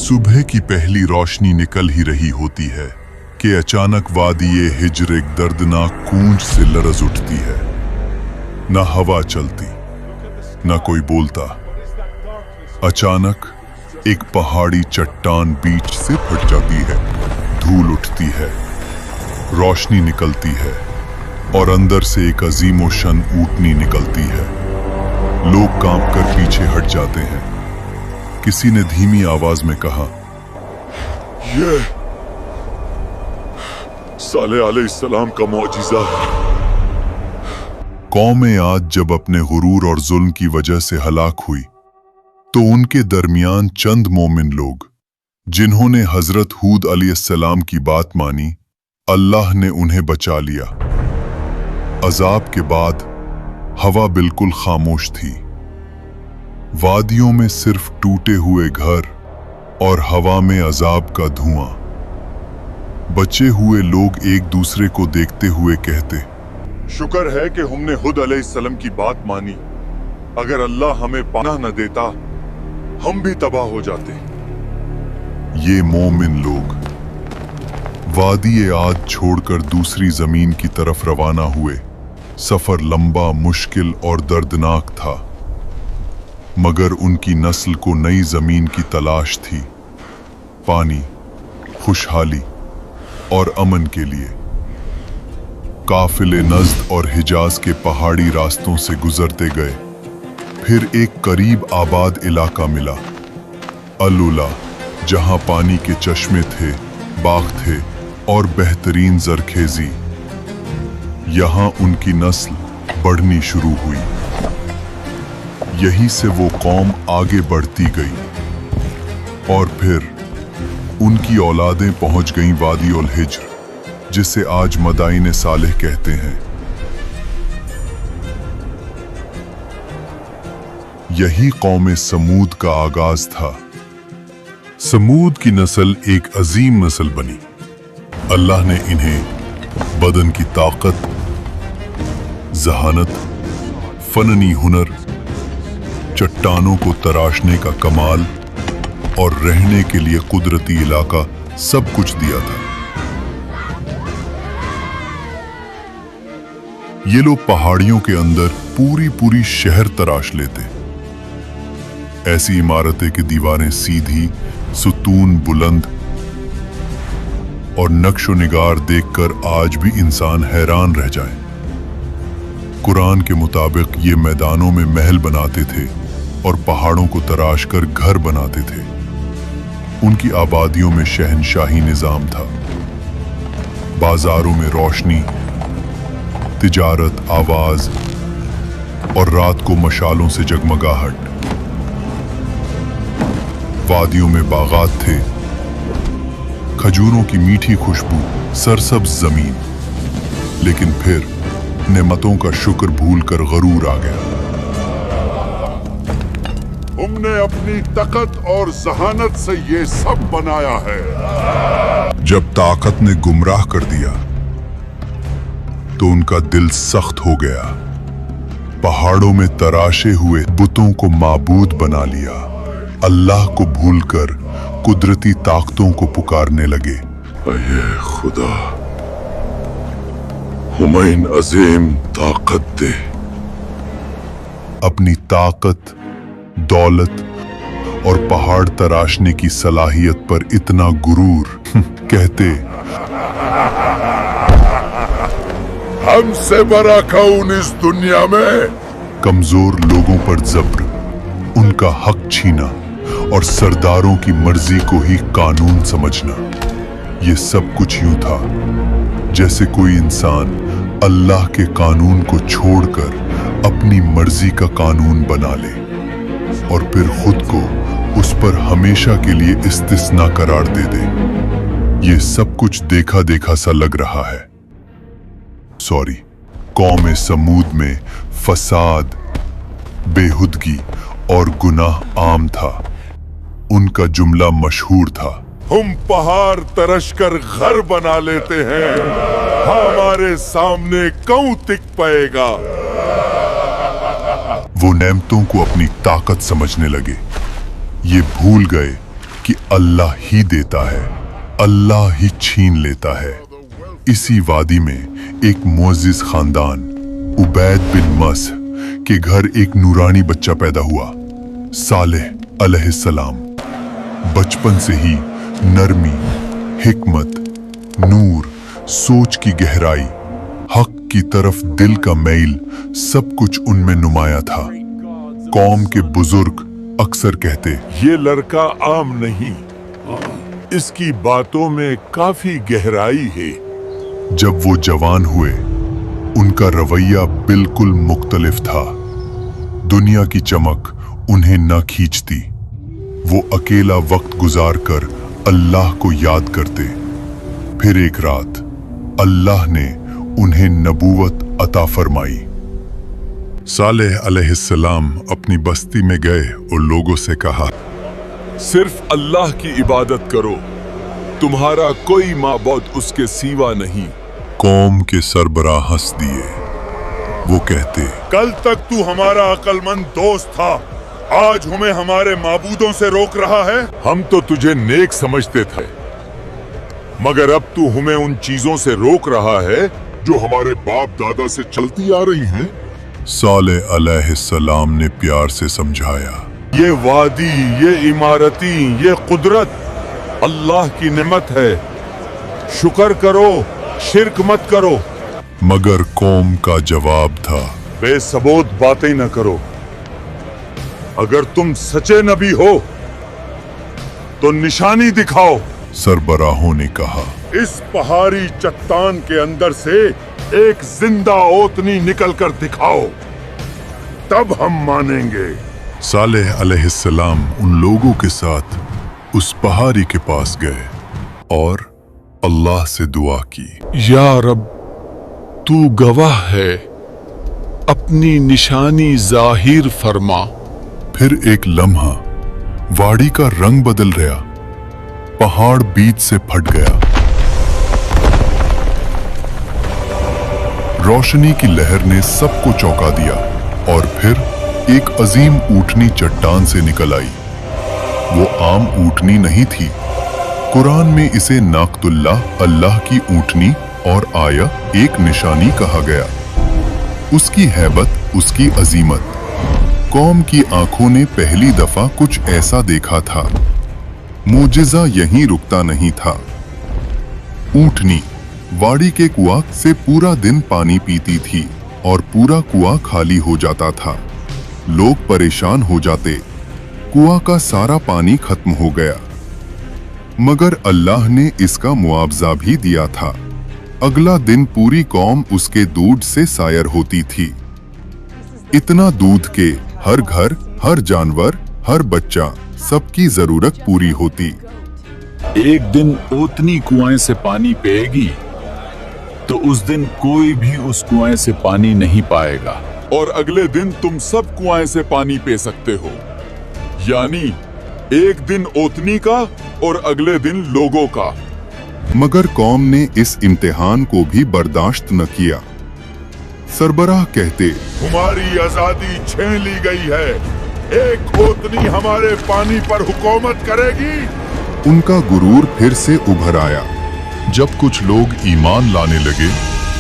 सुबह की पहली रोशनी निकल ही रही होती है कि अचानक वादी हिज्र एक दर्दनाक गूंज से लरज उठती है। न हवा चलती, न कोई बोलता। अचानक एक पहाड़ी चट्टान बीच से फट जाती है, धूल उठती है, रोशनी निकलती है और अंदर से एक अजीमोशन ऊँटनी निकलती है। लोग कांपकर पीछे हट जाते हैं। किसी ने धीमी आवाज में कहा, ये साले अलैहिस्सलाम का मौजिज़ा है। कौमें आज जब अपने गुरूर और जुल्म की वजह से हलाक हुई, तो उनके दरमियान चंद मोमिन लोग, जिन्होंने हजरत हूद अलैहिस्सलाम की बात मानी, अल्लाह ने उन्हें बचा लिया। अजाब के बाद हवा बिल्कुल खामोश थी। वादियों में सिर्फ टूटे हुए घर और हवा में अजाब का धुआं। बचे हुए लोग एक दूसरे को देखते हुए कहते, शुक्र है कि हमने हुद अलैहिस्सलाम की बात मानी। अगर अल्लाह हमें पनाह न देता, हम भी तबाह हो जाते। ये मोमिन लोग वादी आद छोड़कर दूसरी जमीन की तरफ रवाना हुए। सफर लंबा, मुश्किल और दर्दनाक था, मगर उनकी नस्ल को नई जमीन की तलाश थी, पानी, खुशहाली और अमन के लिए। काफिले नज़्द और हिजाज के पहाड़ी रास्तों से गुजरते गए। फिर एक करीब आबाद इलाका मिला, अल-उला, जहां पानी के चश्मे थे, बाग थे और बेहतरीन जरखेजी। यहां उनकी नस्ल बढ़नी शुरू हुई। यहीं से वो कौम आगे बढ़ती गई और फिर उनकी औलादें पहुंच गईं वादी उल हिज्र, जिसे आज मदाइन सालेह कहते हैं। यही कौम समूद का आगाज था। समूद की नस्ल एक अजीम नस्ल बनी। अल्लाह ने इन्हें बदन की ताकत, जहानत, फननी हुनर, चट्टानों को तराशने का कमाल और रहने के लिए कुदरती इलाका सब कुछ दिया था। ये लोग पहाड़ियों के अंदर पूरी पूरी शहर तराश लेते। ऐसी इमारतें की दीवारें सीधी, सुतून बुलंद और नक्शो निगार देखकर आज भी इंसान हैरान रह जाए। कुरान के मुताबिक ये मैदानों में महल बनाते थे और पहाड़ों को तराश कर घर बनाते थे। उनकी आबादियों में शहनशाही निजाम था। बाजारों में रोशनी, तिजारत, आवाज और रात को मशालों से जगमगाहट। वादियों में बागात थे, खजूरों की मीठी खुशबू, सरसब्ज जमीन। लेकिन फिर नेमतों का शुक्र भूलकर गरूर आ गया। हमने अपनी ताकत और जहानत से ये सब बनाया है। जब ताकत ने गुमराह कर दिया, तो उनका दिल सख्त हो गया। पहाड़ों में तराशे हुए बुतों को माबूद बना लिया। अल्लाह को भूलकर कुदरती ताकतों को पुकारने लगे। अये खुदा, हुमैन अजीम ताकत दे। अपनी ताकत, दौलत और पहाड़ तराशने की सलाहियत पर इतना गुरूर, कहते, हमसे बड़ा कौन इस दुनिया में। कमजोर लोगों पर जब्र, उनका हक छीना और सरदारों की मर्जी को ही कानून समझना, ये सब कुछ यूं था जैसे कोई इंसान अल्लाह के कानून को छोड़कर अपनी मर्जी का कानून बना ले और फिर खुद को उस पर हमेशा के लिए इस्तिस्ना करार दे दे। ये सब कुछ देखा देखा सा लग रहा है। कौम समूद में फसाद, बेहुदगी और गुनाह आम था। उनका जुमला मशहूर था, हम पहाड़ तरश कर घर बना लेते हैं, हमारे सामने कौन टिक पाएगा। वो नेमतों को अपनी ताकत समझने लगे। ये भूल गए कि अल्लाह ही देता है, अल्लाह ही छीन लेता है। इसी वादी में एक मुअज्जिज खानदान उबैद बिन मस के घर एक नूरानी बच्चा पैदा हुआ, सालेह अलैहिस्सलाम। बचपन से ही नरमी, हिकमत, नूर, सोच की गहराई, हक की तरफ दिल का मैल सब कुछ उनमें नुमाया था। कौम के बुजुर्ग अक्सर कहते, ये लड़का आम नहीं, इसकी बातों में काफी गहराई है। जब वो जवान हुए उनका रवैया बिल्कुल मुख्तलिफ था। दुनिया की चमक उन्हें न खींचती। वो अकेला वक्त गुजार कर अल्लाह को याद करते। फिर एक रात अल्लाह ने उन्हें नबूवत अता फरमाई। सालेह अलैहिस्सलाम अपनी बस्ती में गए और लोगों से कहा, सिर्फ अल्लाह की इबादत करो, तुम्हारा कोई माबूद उसके सिवा नहीं। कौम के सरबराह हंस दिए। वो कहते, कल तक तू हमारा अक्लमंद दोस्त था, आज हमें हमारे माबूदों से रोक रहा है। हम तो तुझे नेक समझते थे, मगर अब तू हमें उन चीजों से रोक रहा है जो हमारे बाप दादा से चलती आ रही हैं। सालेह अलैहिस्सलाम ने प्यार से समझाया, ये वादी, ये इमारती, ये कुदरत अल्लाह की नेमत है, शुक्र करो, शिर्क मत करो। मगर कौम का जवाब था, बेसबूत बातें न करो। अगर तुम सच्चे नबी हो तो निशानी दिखाओ। सरबराहों ने कहा, इस पहाड़ी चट्टान के अंदर से एक जिंदा ओतनी निकल कर दिखाओ, तब हम मानेंगे। सालेह अलैहिस्सलाम उन लोगों के साथ उस पहाड़ी के पास गए और अल्लाह से दुआ की, या रब, तू गवाह है, अपनी निशानी जाहिर फरमा। फिर एक लम्हा वाड़ी का रंग बदल गया, पहाड़ बीच से फट गया। रोशनी की लहर ने सबको चौंका दिया और फिर एक अजीम ऊँटनी चट्टान से निकल आई। वो आम ऊँटनी नहीं थी। कुरान में इसे नाकतुल्लाह, अल्लाह की ऊँटनी और आया एक निशानी कहा गया। उसकी हैबत, उसकी अजीमत, कौम की आंखों ने पहली दफा कुछ ऐसा देखा था। मोजिज़ा यहीं रुकता नहीं था। ऊँटनी वाड़ी के कुआं से पूरा दिन पानी पीती थी और पूरा कुआं खाली हो जाता था। लोग परेशान हो जाते, कुआं का सारा पानी खत्म हो गया। मगर अल्लाह ने इसका मुआवजा भी दिया था। अगला दिन पूरी कौम उसके दूध से सायर होती थी। इतना दूध के हर घर, हर जानवर, हर बच्चा, सबकी जरूरत पूरी होती। एक दिन ओतनी कुआं से पानी पिएगी तो उस दिन कोई भी उस कुआं से पानी नहीं पाएगा। और अगले दिन तुम सब कुआं से पानी पी सकते हो। यानी एक दिन ओतनी का और अगले दिन लोगों का। मगर कौम ने इस इम्तिहान को भी बर्दाश्त न किया। सरबराह कहते, तुम्हारी आजादी छीन ली गई है, एक ओतनी हमारे पानी पर हुकूमत करेगी। उनका गुरूर फिर से उभर आया। जब कुछ लोग ईमान लाने लगे,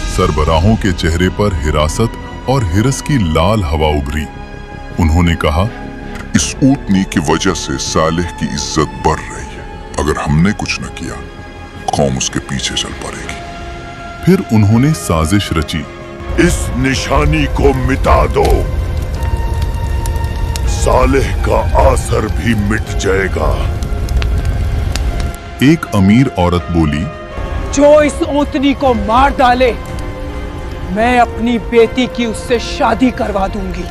सरबराहों के चेहरे पर हिरासत और हिरस की लाल हवा उभरी। उन्होंने कहा, इस ऊँटनी की वजह से सालेह की इज्जत बढ़ रही है। अगर हमने कुछ न किया, कौम उसके पीछे चल पड़ेगी। फिर उन्होंने साजिश रची, इस निशानी को मिटा दो, सालेह का आसर भी मिट जाएगा। एक अमीर औरत बोली, जो इस ओतनी को मार डाले, मैं अपनी बेटी की उससे शादी करवा दूंगी।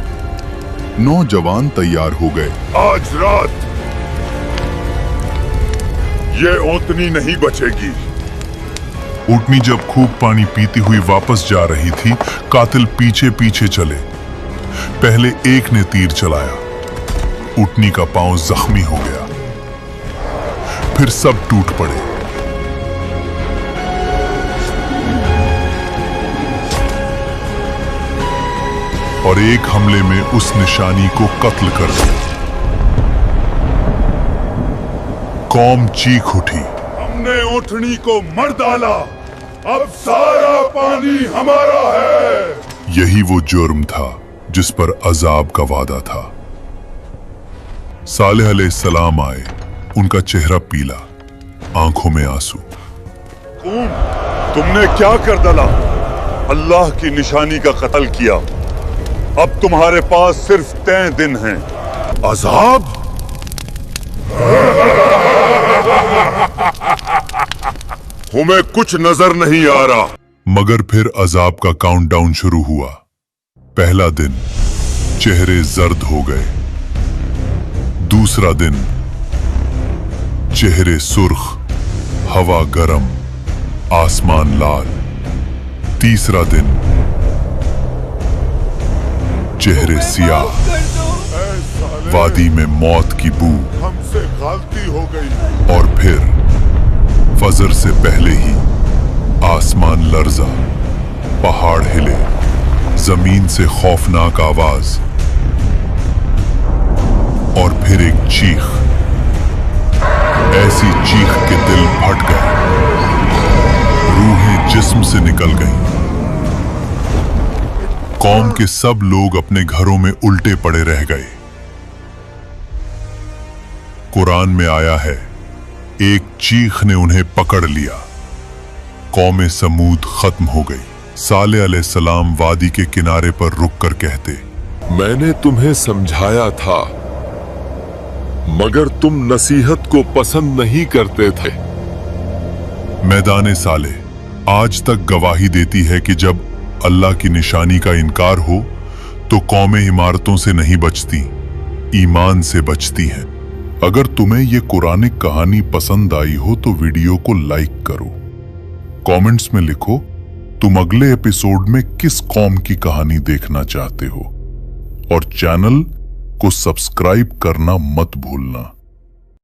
नौजवान तैयार हो गए। आज रात ये ओतनी नहीं बचेगी। ऊँटनी जब खूब पानी पीती हुई वापस जा रही थी, कातिल पीछे पीछे चले। पहले एक ने तीर चलाया, ऊँटनी का पांव जख्मी हो गया। फिर सब टूट पड़े। और एक हमले में उस निशानी को कत्ल कर दिया। कौम चीख उठी। हमने ऊँटनी को मर डाला, अब सारा पानी हमारा है। यही वो जुर्म था जिस पर अजाब का वादा था। सालेह अलैहिस्सलाम आए, उनका चेहरा पीला, आंखों में आंसू। तुमने क्या कर डाला? अल्लाह की निशानी का कत्ल किया। अब तुम्हारे पास सिर्फ 3 दिन हैं। अजाब? हमें कुछ नजर नहीं आ रहा। मगर फिर अजाब का काउंटडाउन शुरू हुआ। पहला दिन, चेहरे जर्द हो गए। दूसरा दिन, चेहरे सुर्ख, हवा गरम, आसमान लाल। तीसरा दिन, चेहरे सियाह, वादी में मौत की बू। हमसे गलती हो गई। और फिर फजर से पहले ही आसमान लर्जा, पहाड़ हिले, जमीन से खौफनाक आवाज, और फिर एक चीख, ऐसी चीख के दिल फट गए, रूहें जिस्म से निकल गईं। कौम के सब लोग अपने घरों में उल्टे पड़े रह गए। कुरान में आया है, एक चीख ने उन्हें पकड़ लिया। कौम समूद खत्म हो गई। सालेह अलैहिस्सलाम वादी के किनारे पर रुककर कहते, मैंने तुम्हें समझाया था, मगर तुम नसीहत को पसंद नहीं करते थे। मैदान सालेह आज तक गवाही देती है कि जब अल्लाह की निशानी का इनकार हो तो कौमें इमारतों से नहीं बचती, ईमान से बचती हैं। अगर तुम्हें ये कुरानिक कहानी पसंद आई हो तो वीडियो को लाइक करो, कमेंट्स में लिखो तुम अगले एपिसोड में किस कौम की कहानी देखना चाहते हो, और चैनल को सब्सक्राइब करना मत भूलना।